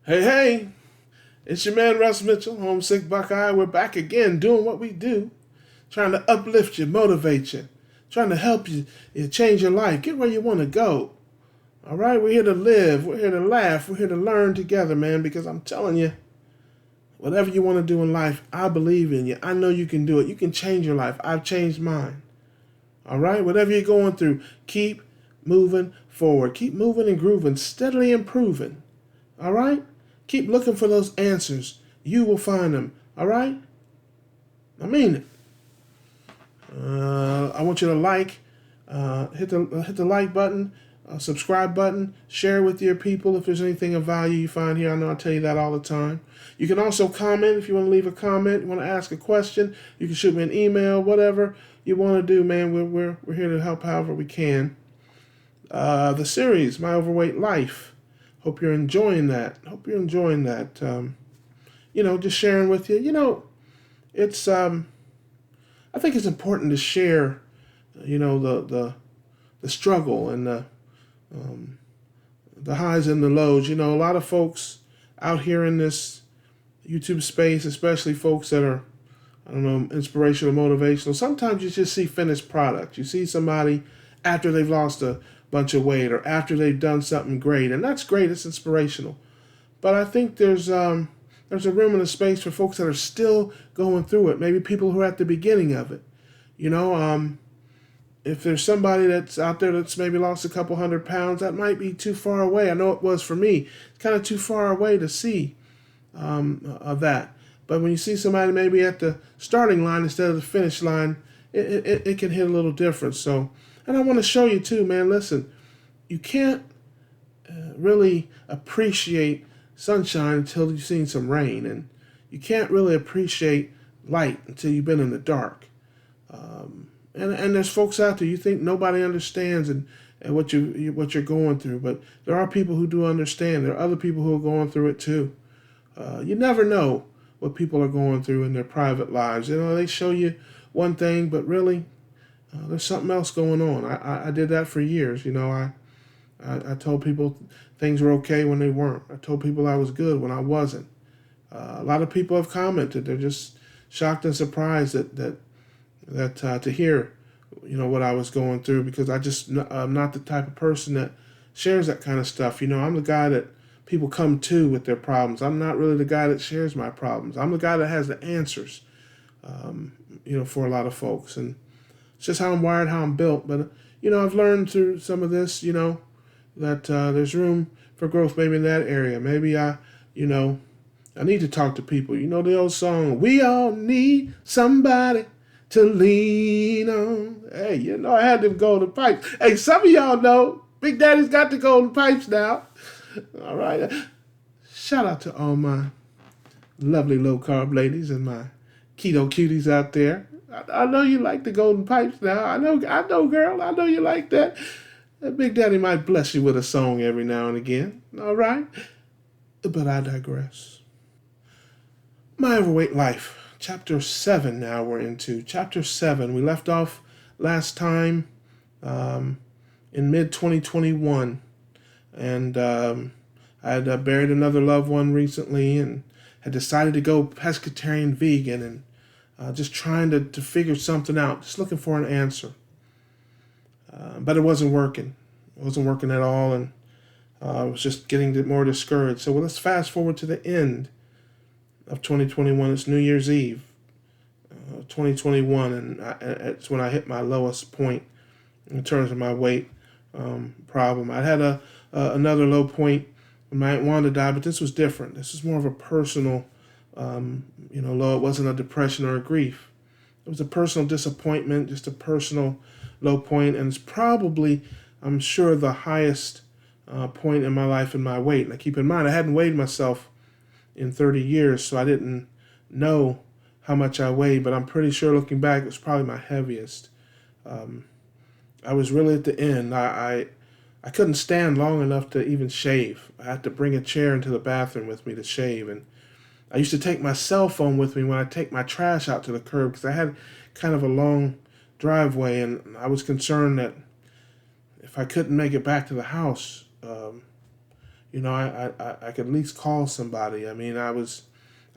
Hey, hey, it's your man Russ Mitchell, Homesick Buckeye. We're back again doing what we do, trying to uplift you, motivate you, trying to help you change your life, get where you want to go. All right, we're here to live, we're here to laugh, we're here to learn together, man, because I'm telling you, whatever you want to do in life, I believe in you. I know you can do it. You can change your life. I've changed mine. All right, whatever you're going through, keep moving forward. Keep moving and grooving, steadily improving. All right? Keep looking for those answers. You will find them. All right? I mean it. I want you to hit the like button, subscribe button, share with your people if there's anything of value you find here. I know I tell you that all the time. You can also comment if you want to leave a comment, you want to ask a question. You can shoot me an email, whatever you want to do, man. We're here to help however we can. The series, My Overweight Life. Hope you're enjoying that. Just sharing with you. It's I think it's important to share, the struggle and the highs and the lows. A lot of folks out here in this YouTube space, especially folks that are, I don't know, inspirational, motivational. Sometimes you just see finished product. You see somebody after they've lost a bunch of weight or after they've done something great, and that's great. It's inspirational. But I think there's a room and a space for folks that are still going through it. Maybe people who are at the beginning of it. If there's somebody that's out there that's maybe lost a couple 100 pounds, that might be too far away. I know it was for me. It's kind of too far away to see of that. But when you see somebody maybe at the starting line instead of the finish line, it can hit a little different. So, and I want to show you too, man. Listen, you can't really appreciate sunshine until you've seen some rain, and you can't really appreciate light until you've been in the dark. And there's folks out there you think nobody understands and what you're going through, but there are people who do understand. There are other people who are going through it too. You never know what people are going through in their private lives. They show you one thing, but really there's something else going on. I did that for years. I told people things were okay when they weren't. I told people I was good when I wasn't. A lot of people have commented. They're just shocked and surprised that to hear, what I was going through, because I'm not the type of person that shares that kind of stuff. I'm the guy that people come to with their problems. I'm not really the guy that shares my problems. I'm the guy that has the answers, for a lot of folks. And it's just how I'm wired, how I'm built. But, I've learned through some of this, that there's room for growth maybe in that area. Maybe I need to talk to people. The old song, we all need somebody to lean on. Hey, I had them golden pipes. Hey, some of y'all know Big Daddy's got the golden pipes now. All right. Shout out to all my lovely low carb ladies and my keto cuties out there. I know you like the golden pipes now. I know, girl. I know you like that. Big Daddy might bless you with a song every now and again. All right. But I digress. My Overweight Life. Chapter 7 now we're into. Chapter 7. We left off last time in mid-2021. And I had buried another loved one recently and had decided to go pescatarian vegan and just trying to figure something out. Just looking for an answer. But it wasn't working. It wasn't working at all, and I was just getting more discouraged. So let's fast forward to the end of 2021. It's New Year's Eve, 2021, and it's when I hit my lowest point in terms of my weight problem. I had another low point when my Aunt Wanda died, but this was different. This was more of a personal, low. It wasn't a depression or a grief. It was a personal disappointment, just a personal low point, and it's probably, I'm sure, the highest point in my life in my weight. Now, keep in mind, I hadn't weighed myself in 30 years, so I didn't know how much I weighed, but I'm pretty sure, looking back, it was probably my heaviest. I was really at the end. I couldn't stand long enough to even shave. I had to bring a chair into the bathroom with me to shave, and I used to take my cell phone with me when I take my trash out to the curb, because I had kind of a long driveway, and I was concerned that if I couldn't make it back to the house, I could at least call somebody. I mean, I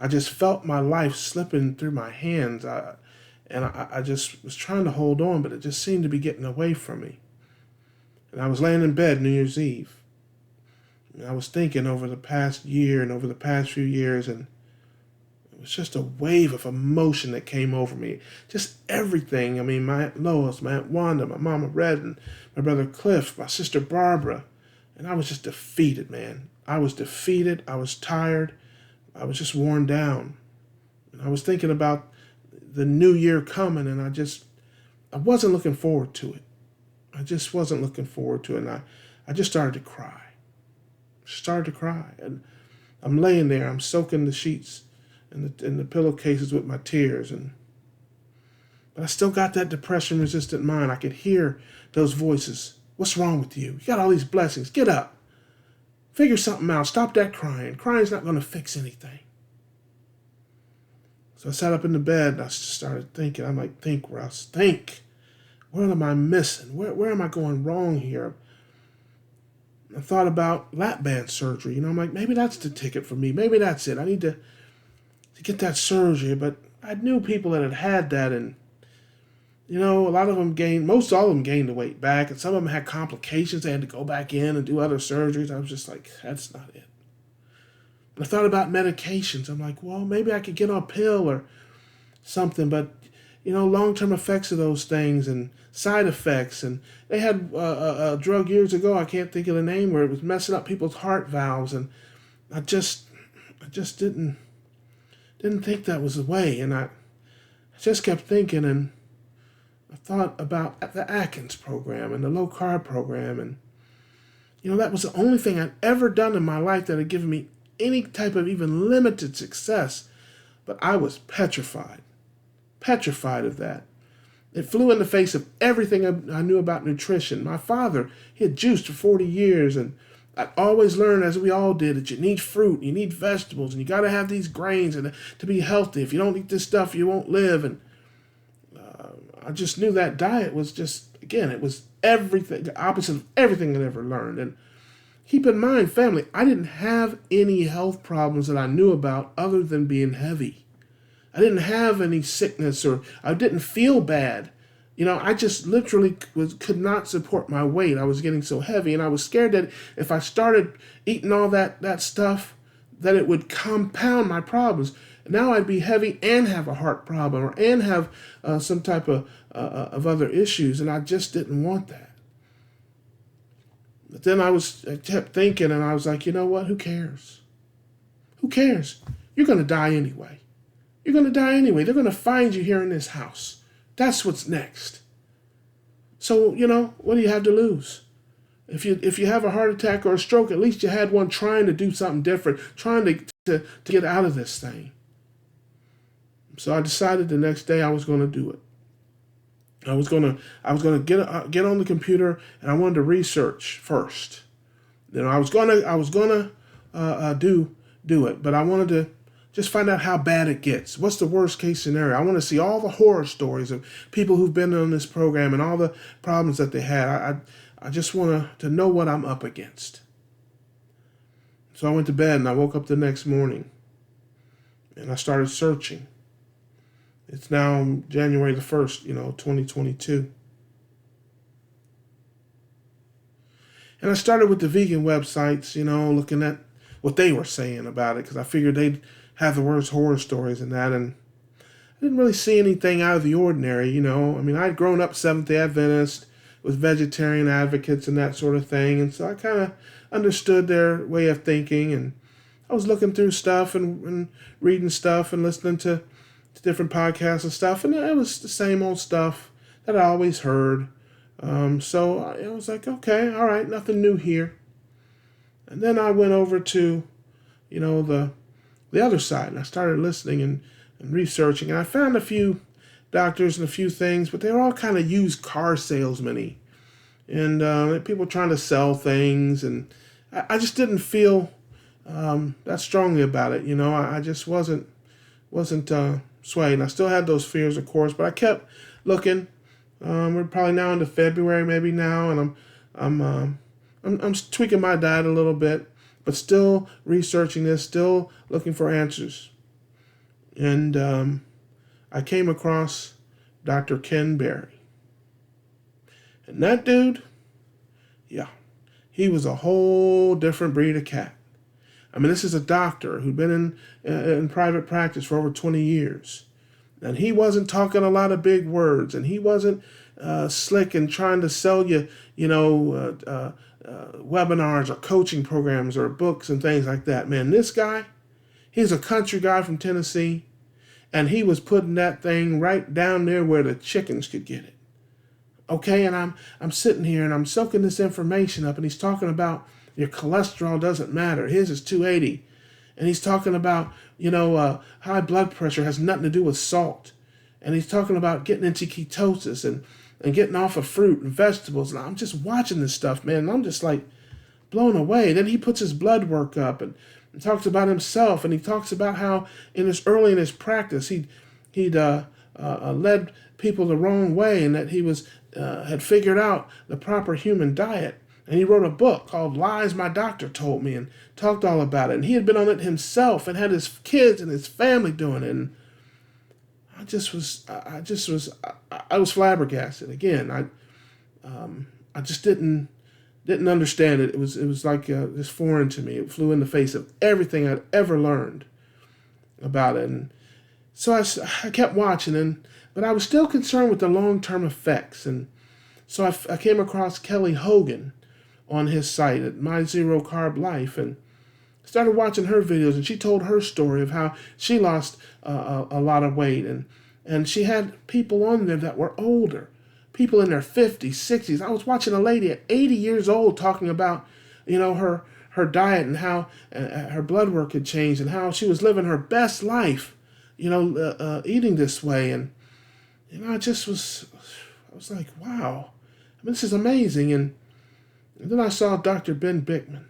just felt my life slipping through my hands. I just was trying to hold on, but it just seemed to be getting away from me. And I was laying in bed New Year's Eve. And I was thinking over the past year and over the past few years, and it was just a wave of emotion that came over me. Just everything. I mean, my Aunt Lois, my Aunt Wanda, my Mama Red, and my brother Cliff, my sister Barbara. And I was just defeated, man. I was defeated. I was tired. I was just worn down. And I was thinking about the new year coming, and I wasn't looking forward to it. I just wasn't looking forward to it. And I just started to cry. And I'm laying there. I'm soaking the sheets and the pillowcases with my tears. But I still got that depression-resistant mind. I could hear those voices. What's wrong with you? You got all these blessings. Get up. Figure something out. Stop that crying. Crying's not going to fix anything. So I sat up in the bed and I just started thinking. I'm like, think, Russ, think. What am I missing? Where am I going wrong here? I thought about lap band surgery. I'm like, maybe that's the ticket for me. Maybe that's it. I need to get that surgery. But I knew people that had that, and a lot of them most all of them gained the weight back, and some of them had complications. They had to go back in and do other surgeries. I was just like, that's not it. And I thought about medications. I'm like, well, maybe I could get on a pill or something, but long-term effects of those things and side effects. And they had a drug years ago, I can't think of the name, where it was messing up people's heart valves, and I just didn't think that was the way. And I just kept thinking, and I thought about the Atkins program and the low-carb program, and that was the only thing I'd ever done in my life that had given me any type of even limited success. But I was petrified of that. It flew in the face of everything I knew about nutrition. My father, he had juiced for 40 years, and I always learned, as we all did, that you need fruit, you need vegetables, and you got to have these grains and to be healthy. If you don't eat this stuff, you won't live. And I just knew that diet was just, again, it was everything, the opposite of everything I'd ever learned. And keep in mind, family, I didn't have any health problems that I knew about other than being heavy. I didn't have any sickness, or I didn't feel bad. I just literally could not support my weight. I was getting so heavy, and I was scared that if I started eating all that stuff, that it would compound my problems. Now I'd be heavy and have a heart problem and have some type of other issues, and I just didn't want that. But then I kept thinking, and I was like, you know what? Who cares? Who cares? You're going to die anyway. You're going to die anyway. They're going to find you here in this house. That's what's next. So, what do you have to lose? If you have a heart attack or a stroke, at least you had one trying to do something different, trying to get out of this thing. So I decided the next day I was going to do it. I was going to get on the computer, and I wanted to research first. I was going to do it, but I wanted to just find out how bad it gets. What's the worst case scenario? I want to see all the horror stories of people who've been on this program and all the problems that they had. I just want to know what I'm up against. So I went to bed, and I woke up the next morning, and I started searching. It's now January the 1st, 2022. And I started with the vegan websites, looking at what they were saying about it, because I figured they'd have the worst horror stories and that. And I didn't really see anything out of the ordinary, I'd grown up Seventh-day Adventist with vegetarian advocates and that sort of thing. And so I kind of understood their way of thinking. And I was looking through stuff and reading stuff and listening to different podcasts and stuff. And it was the same old stuff that I always heard. So I was like, okay, all right, nothing new here. And then I went over to, the other side, and I started listening and researching, and I found a few doctors and a few things, but they were all kind of used car salesmen-y, and people trying to sell things, and I just didn't feel that strongly about it. I just wasn't swayed. I still had those fears, of course, but I kept looking. We're probably now into February, maybe now, and I'm tweaking my diet a little bit. but still researching this, still looking for answers. And I came across Dr. Ken Berry. And that dude, yeah, he was a whole different breed of cat. I mean, this is a doctor who'd been in private practice for over 20 years. And he wasn't talking a lot of big words, and he wasn't slick and trying to sell you, webinars or coaching programs or books and things like that. Man, this guy, he's a country guy from Tennessee, and he was putting that thing right down there where the chickens could get it. Okay, and I'm sitting here and I'm soaking this information up, and he's talking about your cholesterol doesn't matter. His is 280. And he's talking about, high blood pressure has nothing to do with salt. And he's talking about getting into ketosis and getting off of fruit and vegetables. And I'm just watching this stuff, man, and I'm just like blown away. Then he puts his blood work up and talks about himself. And he talks about how early in his practice, he'd led people the wrong way, and that he had figured out the proper human diet. And he wrote a book called Lies My Doctor Told Me, and talked all about it. And he had been on it himself and had his kids and his family doing it. And I was flabbergasted. Again, I just didn't understand it. It was like just foreign to me. It flew in the face of everything I'd ever learned about it. And so I kept watching, but I was still concerned with the long-term effects. And so I came across Kelly Hogan on his site at My Zero Carb Life, and started watching her videos, and she told her story of how she lost a lot of weight, and she had people on there that were older, people in their 50s, 60s. I was watching a lady at 80 years old talking about, her diet and how her blood work had changed and how she was living her best life, eating this way. And I was like, wow, this is amazing. And then I saw Dr. Ben Bickman.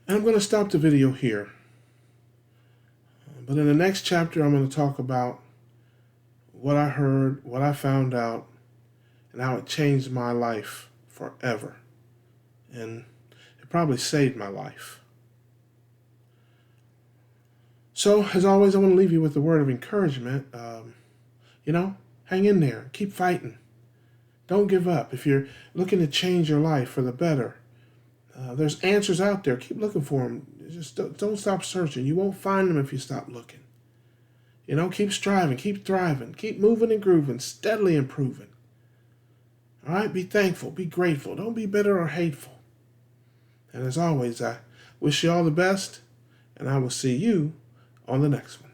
And I'm going to stop the video here. But in the next chapter, I'm going to talk about what I heard, what I found out, and how it changed my life forever. And it probably saved my life. So, as always, I want to leave you with a word of encouragement. Hang in there. Keep fighting. Don't give up. If you're looking to change your life for the better, there's answers out there. Keep looking for them. Just don't stop searching. You won't find them if you stop looking. Keep striving, keep thriving, keep moving and grooving, steadily improving. All right? Be thankful, be grateful. Don't be bitter or hateful. And as always, I wish you all the best, and I will see you on the next one.